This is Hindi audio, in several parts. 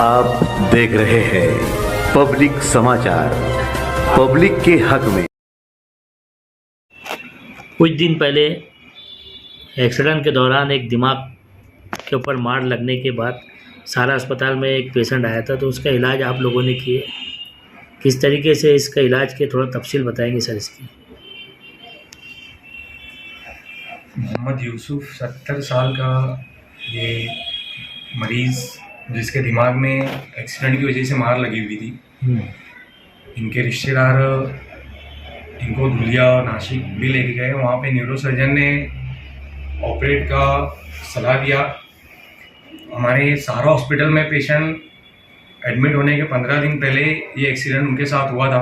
आप देख रहे हैं पब्लिक समाचार, पब्लिक के हक में। कुछ दिन पहले एक्सीडेंट के दौरान एक दिमाग के ऊपर मार लगने के बाद सारा अस्पताल में एक पेशेंट आया था, तो उसका इलाज आप लोगों ने किए। किस तरीके से इसका इलाज के थोड़ा तफसील बताएंगे सर इसकी। मोहम्मद यूसुफ 70 साल का ये मरीज़ जिसके दिमाग में एक्सीडेंट की वजह से मार लगी हुई थी। इनके रिश्तेदार इनको धुलिया नासिक भी लेके गए। वहाँ पे न्यूरोसर्जन ने ऑपरेट का सलाह दिया। हमारे सहारा हॉस्पिटल में पेशेंट एडमिट होने के 15 दिन पहले ये एक्सीडेंट उनके साथ हुआ था।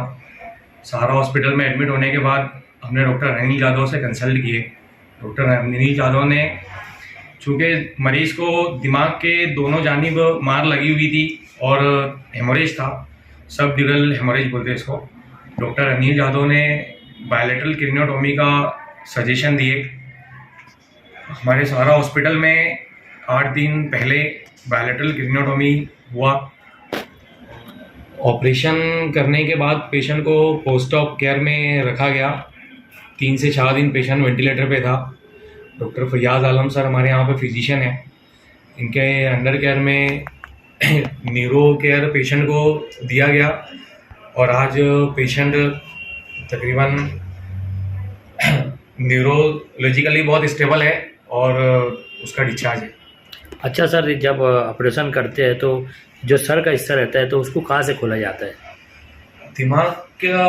सहारा हॉस्पिटल में एडमिट होने के बाद हमने डॉक्टर अनिल यादव से कंसल्ट किए। डॉक्टर अनिल यादव ने, चूँकि मरीज़ को दिमाग के दोनों जानिब मार लगी हुई थी और हेमोरेज था, सब ड्यूरल हेमोरेज बोलते हैं इसको, डॉक्टर अनिल यादव ने बायलैटरल क्रेनियोटॉमी का सजेशन दिए। हमारे सहारा हॉस्पिटल में 8 दिन पहले बायलैटरल क्रेनियोटॉमी हुआ। ऑपरेशन करने के बाद पेशेंट को पोस्ट ऑप केयर में रखा गया। 3 से 4 दिन पेशेंट वेंटिलेटर पे था। डॉक्टर फैयाज़ आलम सर हमारे यहाँ पे फिजिशियन हैं। इनके अंडर केयर में न्यूरो केयर पेशेंट को दिया गया और आज पेशेंट तकरीबन न्यूरोलॉजिकली बहुत स्टेबल है और उसका डिस्चार्ज है। अच्छा सर, जब ऑपरेशन करते हैं तो जो सर का हिस्सा रहता है तो उसको कहाँ से खोला जाता है? दिमाग का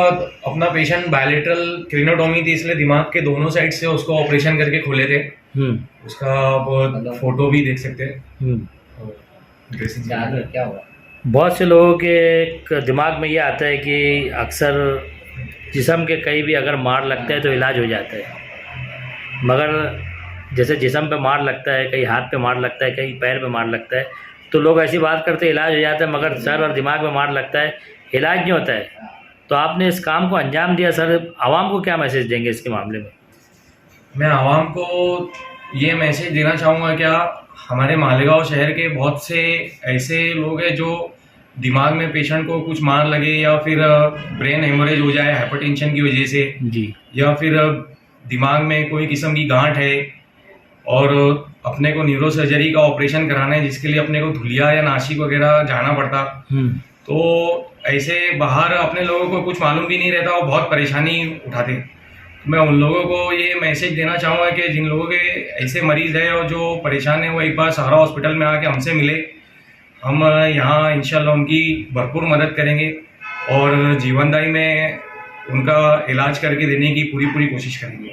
अपना पेशेंट बायलैटरल क्रेनियोटॉमी थी, इसलिए दिमाग के दोनों साइड से उसको ऑपरेशन करके खोले थे। उसका आप फोटो भी देख सकते हैं। क्या हुआ? बहुत से लोगों के दिमाग में ये आता है कि अक्सर जिस्म के कहीं भी अगर मार लगता है तो इलाज हो जाता है, मगर जैसे जिस्म पे मार लगता है, कहीं हाथ पे मार लगता है, कहीं पैर पे मार लगता है, तो लोग ऐसी बात करते हैं इलाज हो जाता है, मगर सर और दिमाग में मार लगता है, इलाज नहीं होता है। तो आपने इस काम को अंजाम दिया सर, आवाम को क्या मैसेज देंगे इसके मामले में? मैं आवाम को ये मैसेज देना चाहूँगा, क्या हमारे मालेगांव शहर के बहुत से ऐसे लोग हैं जो दिमाग में पेशेंट को कुछ मार लगे या फिर ब्रेन हेमोरेज हो जाए हाइपरटेंशन की वजह से जी, या फिर दिमाग में कोई किस्म की गांठ है और अपने को न्यूरो सर्जरी का ऑपरेशन कराना है, जिसके लिए अपने को धुलिया या नासिक वगैरह जाना पड़ता। तो ऐसे बाहर अपने लोगों को कुछ मालूम भी नहीं रहता और बहुत परेशानी उठाते। मैं उन लोगों को ये मैसेज देना चाहूँगा कि जिन लोगों के ऐसे मरीज़ है और जो परेशान है वो एक बार सहारा हॉस्पिटल में आके हमसे मिले। हम यहाँ इंशाल्लाह उनकी भरपूर मदद करेंगे और जीवनदायी में उनका इलाज करके देने की पूरी कोशिश करेंगे।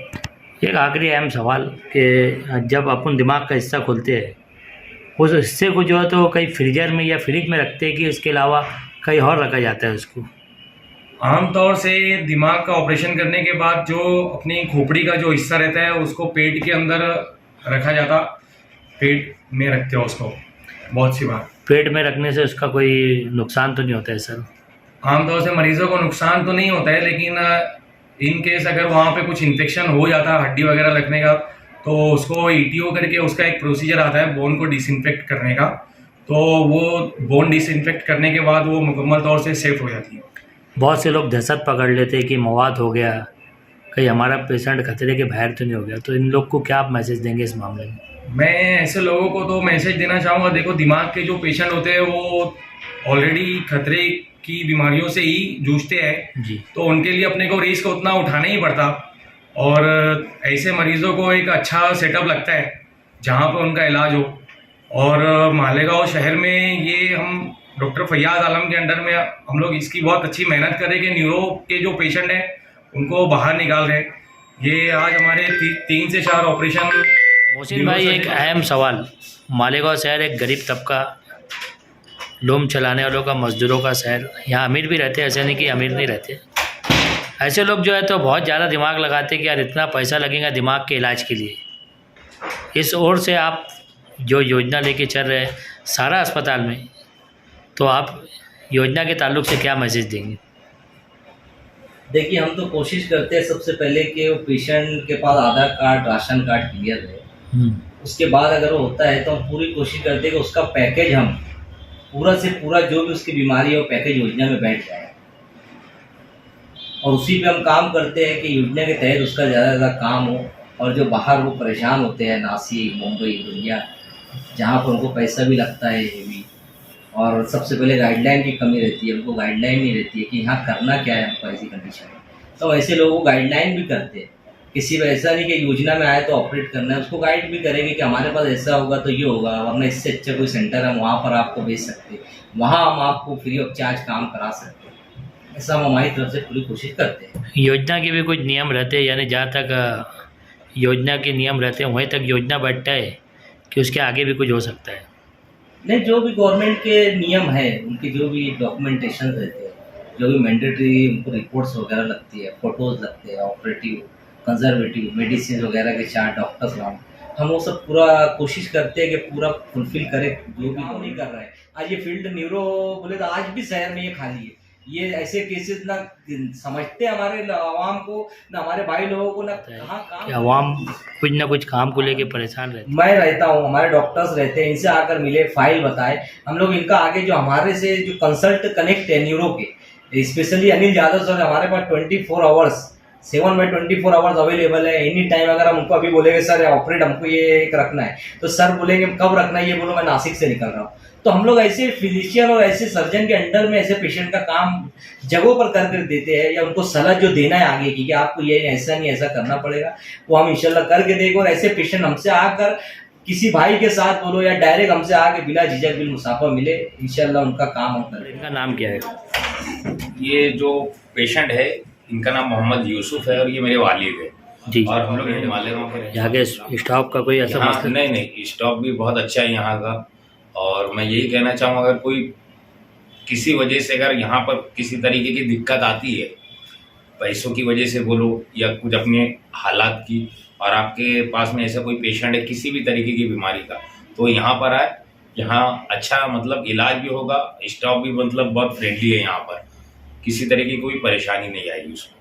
एक आखिरी अहम सवाल कि जब अपन दिमाग का हिस्सा खोलते हैं उस हिस्से को जो है तो कहीं फ्रीजर में या फ्रिज में रखते हैं कि इसके अलावा कहीं और रखा जाता है उसको? आमतौर से दिमाग का ऑपरेशन करने के बाद जो अपनी खोपड़ी का जो हिस्सा रहता है उसको पेट के अंदर रखा जाता, पेट में रखते हो उसको बहुत सी बार। पेट में रखने से उसका कोई नुकसान तो नहीं होता है सर? आमतौर से मरीजों को नुकसान तो नहीं होता है, लेकिन इन केस अगर वहाँ पे कुछ इन्फेक्शन हो जाता है हड्डी वगैरह लगने का, तो उसको ईटीओ करके उसका एक प्रोसीजर आता है बोन को डिसइंफेक्ट करने का। तो वो बोन डिसइंफेक्ट करने के बाद वो मुकम्मल तौर से सेफ हो जाती है। बहुत से लोग दहशत पकड़ लेते हैं कि मवाद हो गया, कहीं हमारा पेशेंट खतरे के बाहर तो नहीं हो गया, तो इन लोग को क्या आप मैसेज देंगे इस मामले में? मैं ऐसे लोगों को तो मैसेज देना चाहूँगा, देखो दिमाग के जो पेशेंट होते हैं वो ऑलरेडी खतरे की बीमारियों से ही जूझते हैं जी, तो उनके लिए अपने को रिस्क उतना उठाना ही पड़ता और ऐसे मरीजों को एक अच्छा सेटअप लगता है जहाँ पर उनका इलाज हो। और मालेगांव शहर में ये हम डॉक्टर फैयाज़ आलम के अंडर में हम लोग इसकी बहुत अच्छी मेहनत कर रहे हैं कि न्यूरो के जो पेशेंट हैं उनको बाहर निकाल रहे। ये आज हमारे 3 से 4 ऑपरेशन। मोहसिन भाई, एक अहम सवाल, मालेगांव शहर एक गरीब तबका, लोम चलाने वालों का, मजदूरों का शहर, यहाँ अमीर भी रहते हैं, ऐसे नहीं कि अमीर नहीं रहते। ऐसे लोग जो है तो बहुत ज़्यादा दिमाग लगाते कि यार इतना पैसा लगेगा दिमाग के इलाज के लिए। इस ओर से आप जो योजना लेके चल रहे हैं सारा अस्पताल में, तो आप योजना के ताल्लुक से क्या मैसेज देंगे? देखिए, हम तो कोशिश करते हैं सबसे पहले कि वो पेशेंट के पास आधार कार्ड, राशन कार्ड क्लियर रहे। उसके बाद अगर वो होता है तो हम पूरी कोशिश करते हैं कि उसका पैकेज हम पूरा से पूरा जो भी उसकी बीमारी है वो पैकेज योजना में बैठ जाए, और उसी पे हम काम करते हैं कि योजना के तहत उसका ज़्यादा से ज़्यादा काम हो। और जो बाहर वो परेशान होते हैं, नासिक, मुंबई, दुनिया, जहाँ पर उनको पैसा भी लगता है हेवी, और सबसे पहले गाइडलाइन की कमी रहती है, उनको गाइडलाइन नहीं रहती है कि यहाँ करना क्या है हमको ऐसी कंडीशन में। तो ऐसे लोगों को गाइडलाइन भी करते हैं, किसी को ऐसा नहीं कि योजना में आए तो ऑपरेट करना है, उसको गाइड भी करेंगे कि हमारे पास ऐसा होगा तो ये होगा, वरना इससे अच्छा कोई सेंटर है वहाँ पर आपको भेज सकते, वहाँ हम आपको फ्री ऑफ चार्ज काम करा सकते हैं। ऐसा हम हमारी तरफ से पूरी कोशिश करते हैं। योजना के भी कुछ नियम रहते हैं, यानी जहाँ तक योजना के नियम रहते हैं वहीं तक योजना बैठता है कि उसके आगे भी कुछ हो सकता है? नहीं, जो भी गवर्नमेंट के नियम है, उनके जो भी डॉक्यूमेंटेशन रहते हैं, जो भी मैंडेटरी उनको रिपोर्ट्स वगैरह लगती है, फोटोज़ लगते हैं, ऑपरेटिव, कंजर्वेटिव, मेडिसिन वगैरह के चार्ट, डॉक्टर्स राउंड, हम वो सब पूरा कोशिश करते हैं कि पूरा फुलफिल करें जो भी हम नहीं कर रहे हैं। आज ये फील्ड न्यूरो बोले तो आज भी शहर में ये खाली है। ये ऐसे केसेस ना समझते हमारे आवाम को, ना हमारे भाई लोगों को, ना कहाँ काम। आवाम कुछ ना कुछ काम को लेके परेशान रहती है। मैं रहता हूँ, हमारे डॉक्टर्स रहते हैं, इनसे आकर मिले, फाइल बताए, हम लोग इनका आगे जो हमारे से जो कंसल्ट कनेक्ट है न्यूरो के, स्पेशली अनिल यादव सर, हमारे पास 24 आवर्स 7/24 आवर्स अवेलेबल है। एनी टाइम अगर हम उनको अभी बोलेंगे सर ऑपरेट हमको ये एक रखना है, तो सर बोलेंगे कब रखना है, ये बोलो मैं नासिक से निकल रहा हूँ। तो हम लोग ऐसे फिजिशियन और ऐसे सर्जन के अंडर में ऐसे पेशेंट का काम जगहों पर कर देते हैं, या उनको सलाह जो देना है आगे की कि आपको ये ऐसा नहीं ऐसा करना पड़ेगा, वो हम इंशाल्लाह करके देंगे। और ऐसे पेशेंट हमसे आकर किसी भाई के साथ बोलो या डायरेक्ट हमसे आके बिला झिझक बिल मुसाफा मिले, इंशाल्लाह उनका काम हम करें। इनका नाम क्या है? ये जो पेशेंट है इनका नाम मोहम्मद यूसुफ है और ये मेरे वालिद है जी। और हम लोग हिमालयों के यहाँ के स्टाफ का कोई ऐसा मसला? नहीं, स्टॉक भी बहुत अच्छा है यहाँ का। और मैं यही कहना चाहूँ, अगर कोई किसी वजह से अगर यहाँ पर किसी तरीके की दिक्कत आती है, पैसों की वजह से बोलो या कुछ अपने हालात की, और आपके पास में ऐसा कोई पेशेंट है किसी भी तरीके की बीमारी का, तो यहाँ पर आए। यहाँ अच्छा मतलब इलाज भी होगा, स्टाफ भी मतलब बहुत फ्रेंडली है यहाँ पर, किसी तरह की कोई परेशानी नहीं आएगी उसमें।